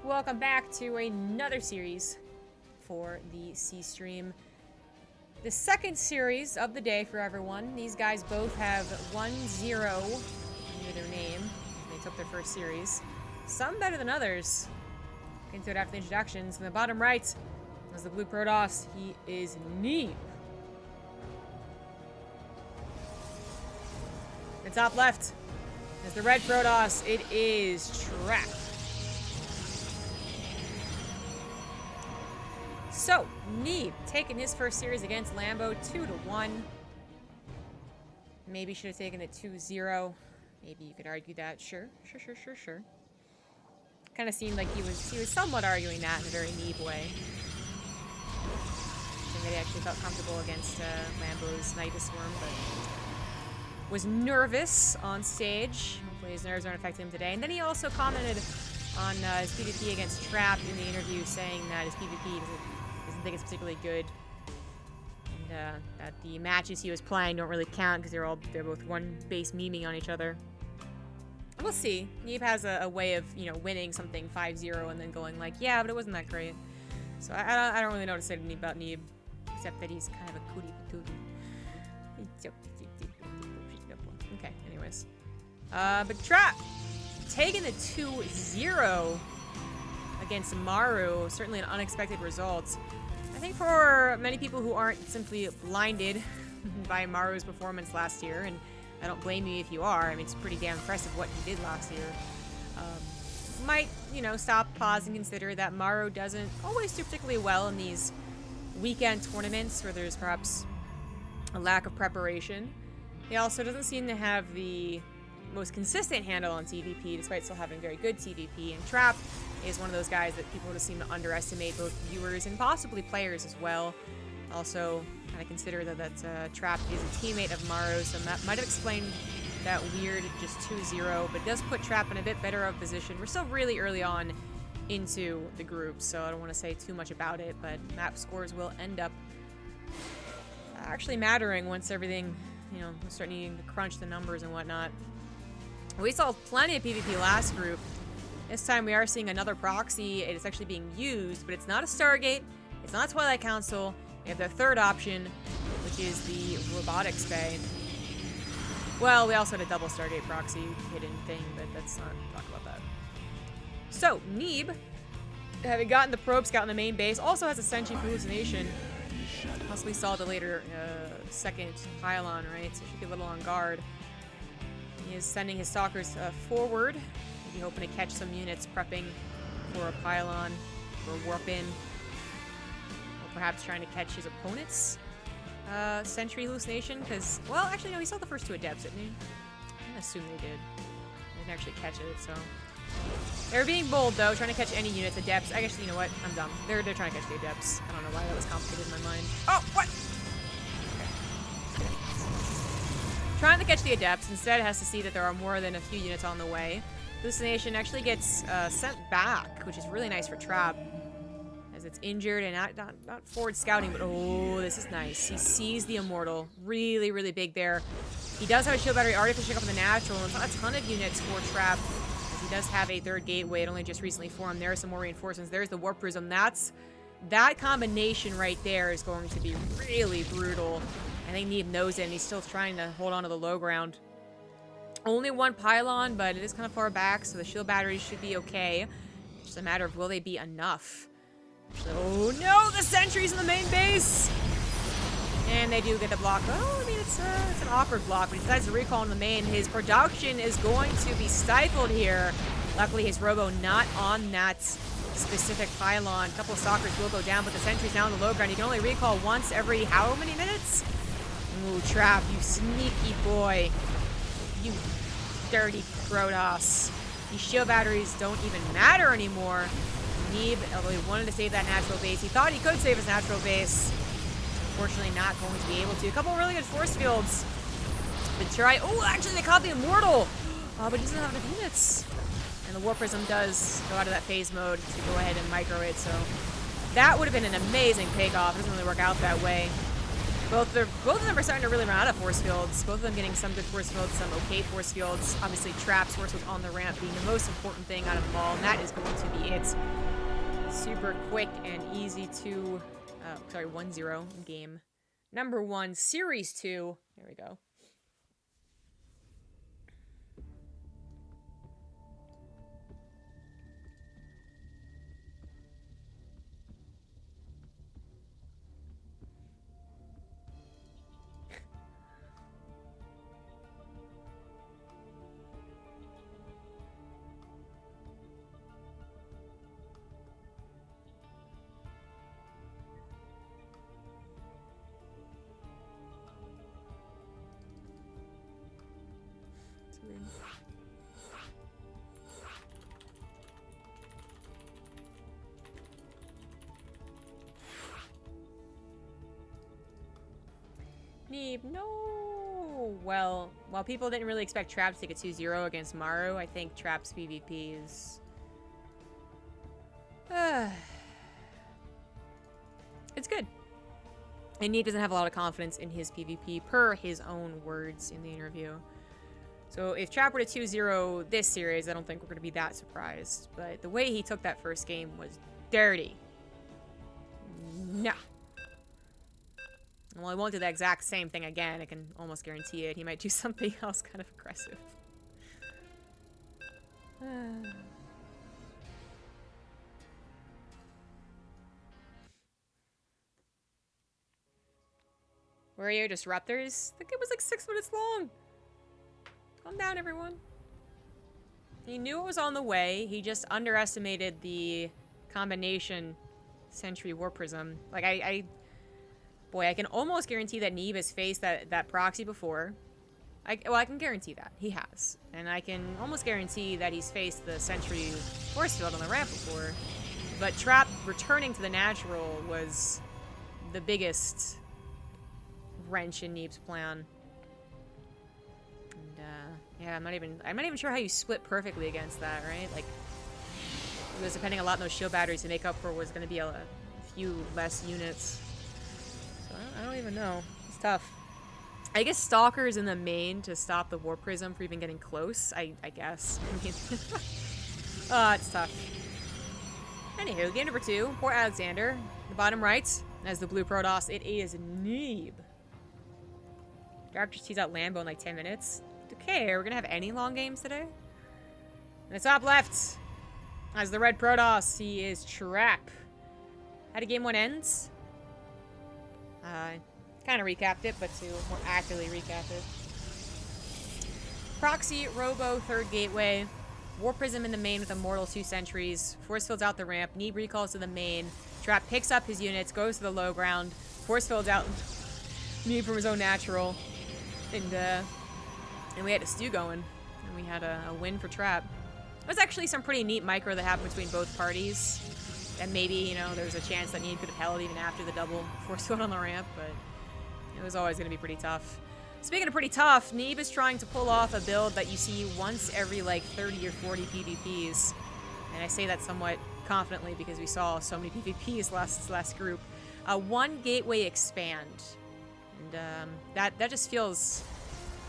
welcome back to another series for the C stream. The second series of the day for everyone. These guys both have 1-0 near their name. They took their first series. Some better than others. Get into it after the introductions. In the bottom right, as the blue Protoss, he is Neeb. The top left is the red Protoss. It is Trap. So, Neeb taking his first series against Lambo 2-1. Maybe should have taken it 2-0. Maybe you could argue that. Sure. Kind of seemed like he was somewhat arguing that in a very Neeb way. I think that he actually felt comfortable against Lambo's Nidus Worm, but was nervous on stage. Hopefully his nerves aren't affecting him today. And then he also commented on his PvP against Trap in the interview, saying that his PvP doesn't think it's particularly good, and that the matches he was playing don't really count because they're both one base memeing on each other. We'll see. Neeb has a way of winning something 5-0 and then going like, yeah, but it wasn't that great. So I don't really know what to say about Neeb, except that he's kind of a cootie patootie. Okay, anyways. But Trap taking the 2-0 against Maru, certainly an unexpected result. I think for many people who aren't simply blinded by Maru's performance last year, and I don't blame you if you are, I mean, it's pretty damn impressive what he did last year, might, stop, pause, and consider that Maru doesn't always do particularly well in these weekend tournaments where there's perhaps a lack of preparation. He also doesn't seem to have the most consistent handle on TVP, despite still having very good TVP, and Trap is one of those guys that people just seem to underestimate, both viewers and possibly players as well. Also, kind of consider that Trap is a teammate of Maru, so that might have explained that weird just 2-0, but does put Trap in a bit better of position. We're still really early on into the group, so I don't want to say too much about it, but map scores will end up actually mattering once everything, we'll start needing to crunch the numbers and whatnot. We saw plenty of PvP last group. This time we are seeing another proxy. It is actually being used, but it's not a Stargate. It's not Twilight Council. We have the third option, which is the Robotics Bay. Well, we also had a double Stargate proxy hidden thing, but let's not talk about that. So, Neeb, having gotten the Probe Scout in the main base, also has a Sentry Hallucination. Possibly saw the later second pylon, right? So should be a little on guard. He is sending his stalkers forward, maybe hoping to catch some units prepping for a pylon or a warp in, or perhaps trying to catch his opponent's Sentry Hallucination, because, well, actually, no, he saw the first two Adepts, didn't he? I'm gonna assume they did. They didn't actually catch it, so. They're being bold, though, trying to catch any units. Adepts, I guess, you know what? I'm dumb. They're trying to catch the Adepts. I don't know why that was complicated in my mind. Oh, what? Trying to catch the Adepts, instead has to see that there are more than a few units on the way. Hallucination actually gets sent back, which is really nice for Trap, as it's injured and not forward scouting, but oh, this is nice. He sees the Immortal, really, really big there. He does have a shield battery already finishing up in the natural, and not a ton of units for Trap, as he does have a third gateway. It only just recently formed. There are some more reinforcements. There's the Warp Prism. That combination right there is going to be really brutal. I think Neeb knows it, and he's still trying to hold on to the low ground. Only one pylon, but it is kind of far back, so the shield batteries should be okay. It's just a matter of will they be enough. Actually, oh no, the sentries in the main base! And they do get the block. Oh, I mean, it's an awkward block, but he decides to recall in the main. His production is going to be stifled here. Luckily, his robo not on that specific pylon. A couple of stalkers will go down, but the sentry's now on the low ground. You can only recall once every how many minutes? Ooh, Trap, you sneaky boy. You dirty Protoss. These shield batteries don't even matter anymore. Neeb, although he wanted to save that natural base, he thought he could save his natural base. Unfortunately, not going to be able to. A couple of really good force fields. But try. Oh, actually, they caught the Immortal. Oh, but he doesn't have enough units. And the Warp Prism does go out of that phase mode to go ahead and micro it. So that would have been an amazing takeoff. It doesn't really work out that way. Both of them are starting to really run out of force fields. Both of them getting some good force fields, some okay force fields. Obviously, Trap's force field on the ramp being the most important thing out of them all, and that is going to be it. Super quick and easy to, 1-0 game number 1, series 2. There we go. Neeb, no! Well, while people didn't really expect Trap to take a 2-0 against Maru, I think Trap's PvP is... it's good. And Neeb doesn't have a lot of confidence in his PvP, per his own words in the interview. So if Trap were to 2-0 this series, I don't think we're going to be that surprised. But the way he took that first game was dirty. Nah. Well, he won't do the exact same thing again. I can almost guarantee it. He might do something else kind of aggressive. Where are your disruptors? I think it was like 6 minutes long. Calm down, everyone. He knew it was on the way. He just underestimated the combination Sentry War Prism. Like, Boy, I can almost guarantee that Neeb has faced that proxy before. I can guarantee that. He has. And I can almost guarantee that he's faced the Sentry Force Field on the ramp before. But Trap returning to the natural was the biggest wrench in Neeb's plan. And, yeah, I'm not even sure how you split perfectly against that, right? Like, it was depending a lot on those shield batteries to make up for was going to be a few less units. I don't even know. It's tough. I guess Stalker's in the main to stop the War Prism for even getting close, I guess. I mean, it's tough. Anywho, game number 2, Port Alexander. The bottom right, as the blue Protoss, it is Neeb. Trap just teased out Lambo in like 10 minutes. Okay, we're gonna have any long games today? And the top left, as the red Protoss, he is Trap. How did game 1 end? Kind of recapped it, but to more accurately recap it. Proxy, Robo, third gateway. War Prism in the main with Immortal 2 sentries. Force fields out the ramp. Neeb recalls to the main. Trap picks up his units, goes to the low ground. Force fields out Neeb from his own natural. And we had a stew going. And we had a win for Trap. There was actually some pretty neat micro that happened between both parties. And maybe, you know, there was a chance that Neeb could have held even after the double force field on the ramp, but it was always going to be pretty tough. Speaking of pretty tough, Neeb is trying to pull off a build that you see once every, like, 30 or 40 PvPs. And I say that somewhat confidently because we saw so many PvPs last group. 1 gateway expand. And that just feels...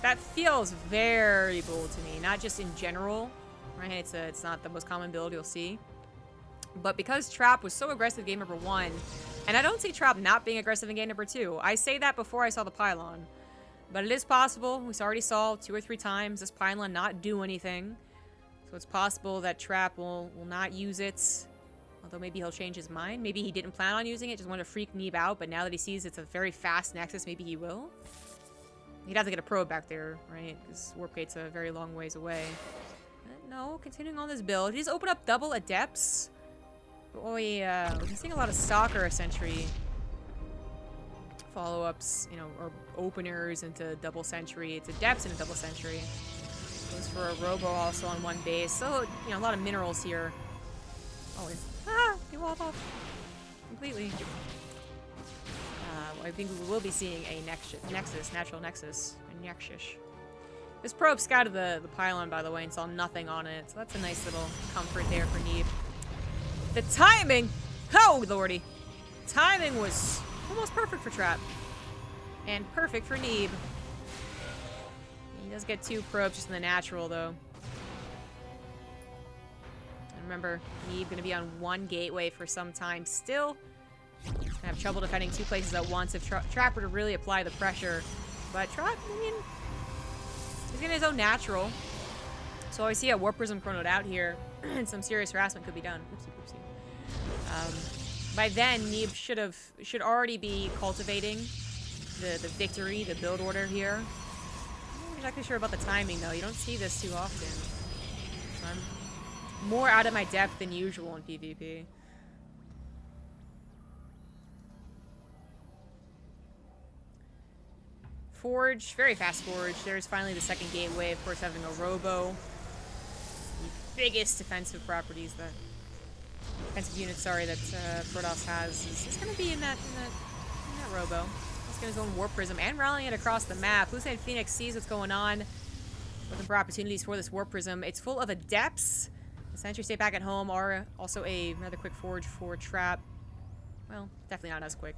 That feels very bold to me. Not just in general, right? It's not the most common build you'll see. But because Trap was so aggressive game number 1, and I don't see Trap not being aggressive in game number 2. I say that before I saw the pylon. But it is possible. We already saw 2 or 3 times this pylon not do anything. So it's possible that Trap will not use it. Although maybe he'll change his mind. Maybe he didn't plan on using it, just wanted to freak Neeb out. But now that he sees it's a very fast Nexus, maybe he will. He'd have to get a probe back there, right? Because Warp Gate's a very long ways away. No, continuing on this build. He just opened up double Adepts. Boy, we're seeing a lot of Stalker Sentry follow-ups, you know, or openers into double Sentry. It's Adepts into double Sentry. Goes for a Robo also on 1 base. So, you know, a lot of minerals here. Oh, he walled off completely. I think we will be seeing a Nexus, natural Nexus, a Nexus. This probe scouted the pylon, by the way, and saw nothing on it. So that's a nice little comfort there for Neeb. The timing! Oh, lordy. Timing was almost perfect for Trap. And perfect for Neeb. He does get 2 probes just in the natural, though. And remember, Neeb going to be on 1 gateway for some time still. He's gonna have trouble defending 2 places at once if Trap were to really apply the pressure. But Trap, I mean, he's getting his own natural. So I see a Warp Prism chronoed out here, and some serious harassment could be done. Oopsie, oopsie. By then, Neeb should already be cultivating the victory, the build order here. I'm not exactly sure about the timing, though. You don't see this too often. So I'm more out of my depth than usual in PvP. Forge, very fast Forge. There's finally the second gateway, of course, having a Robo. The biggest defensive properties that... defensive unit, sorry, that Protoss has is going to be in that Robo. He's getting his own Warp Prism and rallying it across the map. Lucid Phoenix sees what's going on, looking for opportunities for this Warp Prism. It's full of Adepts. The Sentry stay back at home are also a rather quick Forge for Trap. Well, definitely not as quick.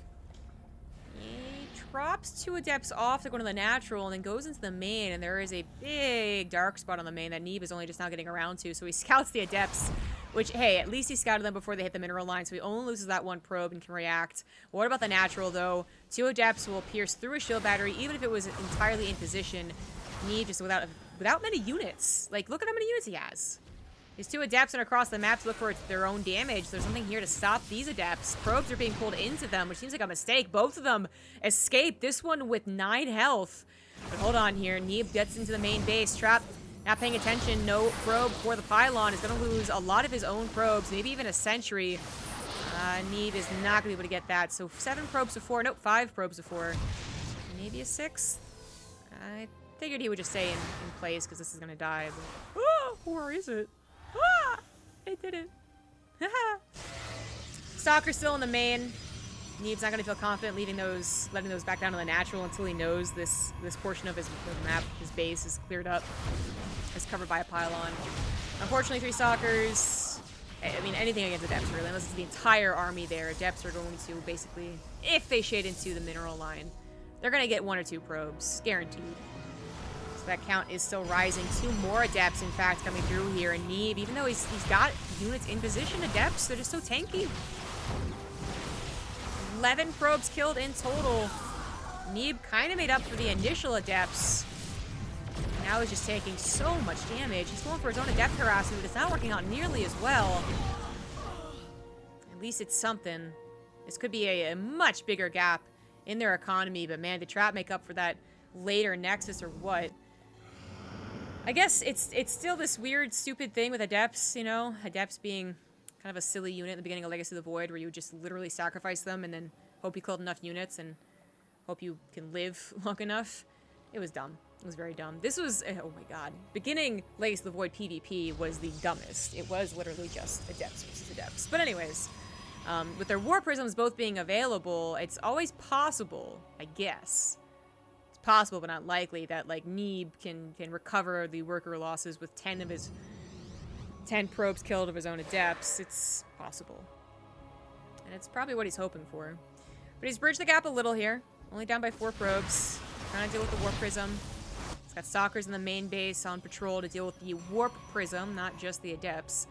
He drops 2 Adepts off to go to the natural and then goes into the main, and there is a big dark spot on the main that Neeb is only just now getting around to, so he scouts the Adepts, which, hey, at least he scouted them before they hit the mineral line, so he only loses that 1 probe and can react. What about the natural, though? 2 Adepts will pierce through a shield battery, even if it was entirely in position. Neeb just without many units. Like, look at how many units he has. These 2 Adepts and across the map to look for their own damage. There's something here to stop these Adepts. Probes are being pulled into them, which seems like a mistake. Both of them escape. This one with 9 health. But hold on here. Neeb gets into the main base. Trap not paying attention. No probe for the pylon. Is going to lose a lot of his own probes, maybe even a sentry. Neeb is not going to be able to get that. So 7 probes to 4. Nope, 5 probes to 4. Maybe a 6th. I figured he would just stay in place because this is going to die. But, oh, where is it? Ah! It didn't. Stalker's still in the main. Neeb's not going to feel confident letting those back down to the natural until he knows this portion of his map, his base, is cleared up. Is covered by a pylon. Unfortunately, 3 Stalkers. I mean, anything against Adepts, really. Unless it's the entire army there. Adepts are going to basically, if they shade into the mineral line, they're going to get 1 or 2 probes. Guaranteed. So that count is still rising. 2 more Adepts, in fact, coming through here. And Neeb, even though he's got units in position, Adepts, they're just so tanky. 11 probes killed in total. Neeb kind of made up for the initial Adepts. Now he's just taking so much damage. He's going for his own Adept harassment, but it's not working out nearly as well. At least it's something. This could be a much bigger gap in their economy, but man, did Trap make up for that later Nexus or what? I guess it's still this weird, stupid thing with Adepts, you know? Adepts being kind of a silly unit at the beginning of Legacy of the Void, where you would just literally sacrifice them and then hope you killed enough units and hope you can live long enough. It was dumb. It was very dumb. This was, oh my god. Beginning Legacy of the Void PvP was the dumbest. It was literally just Adepts versus Adepts. But anyways, with their War Prisms both being available, it's always possible, I guess. It's possible, but not likely, that like Neeb can recover the worker losses with 10 of his 10 probes killed of his own Adepts. It's possible. And it's probably what he's hoping for. But he's bridged the gap a little here. Only down by 4 probes. Trying to deal with the Warp Prism. He's got Stalkers in the main base on patrol to deal with the Warp Prism, not just the Adepts.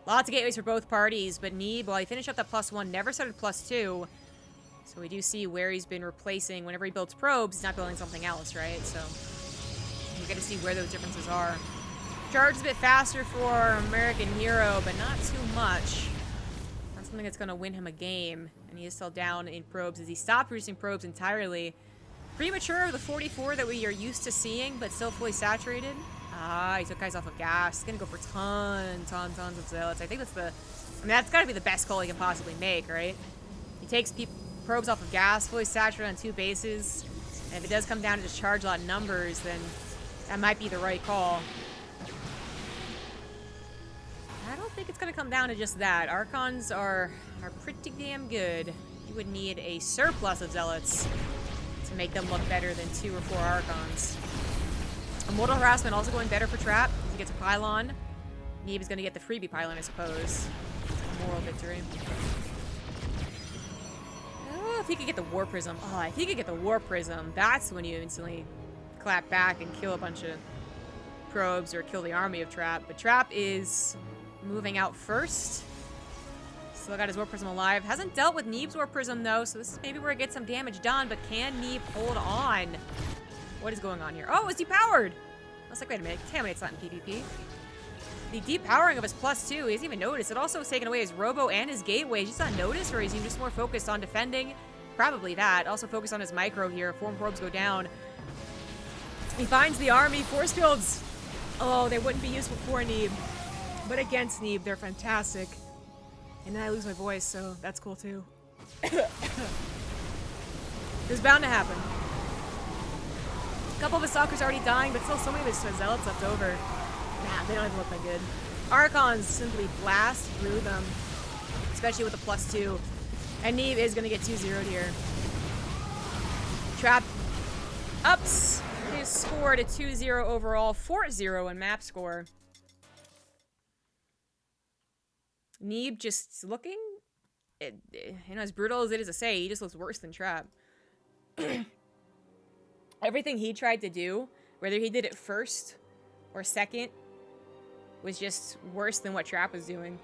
Lots of gateways for both parties, but Neeb, while he finished up that +1, never started +2. So we do see where he's been replacing. Whenever he builds probes, he's not building something else, right? So we get to see where those differences are. Charge is a bit faster for American Hero, but not too much. Not something that's going to win him a game. And he is still down in probes as he stopped producing probes entirely. Premature of the 44 that we are used to seeing, but still fully saturated. Ah, he took guys off of gas. He's going to go for tons of zealots. I think that's the... I mean, that's got to be the best call he can possibly make, right? He takes probes off of gas, fully saturated on 2 bases. And if it does come down to just charge a lot of numbers, then that might be the right call. I don't think it's going to come down to just that. Archons are pretty damn good. You would need a surplus of zealots to make them look better than 2 or 4 Archons. Immortal Harassment also going better for Trap. He gets a pylon. Neeb is going to get the freebie pylon, I suppose. A moral victory. if he could get the War Prism. Oh, if he could get the War Prism, that's when you instantly clap back and kill a bunch of probes or kill the army of Trap. But Trap is moving out first. Still got his War Prism alive. Hasn't dealt with Neeb's War Prism, though, so this is maybe where it gets some damage done, but can Neeb hold on? What is going on here? Oh, it's depowered! I was like, wait a minute, Contaminate's not in PvP. The depowering of his +2, he hasn't even noticed. It also has taken away his Robo and his Gateway. He's just not noticed, or is he just more focused on defending? Probably that. Also focused on his micro here. 4 probes go down. He finds the army. Force fields. Oh, they wouldn't be useful for Neeb. But against Neeb, they're fantastic. And then I lose my voice, so that's cool too. It was bound to happen. A couple of his stalkers already dying, but still so many of his zealots left over. Nah, they don't even look that good. Archons simply blast through them, especially with a +2. And Neeb is going to get 2-0'd here. Trap ups his score to 2-0 overall, 4-0 in map score. Neeb just looking, you know, as brutal as it is to say, he just looks worse than Trap. Everything he tried to do, whether he did it first or second, was just worse than what Trap was doing.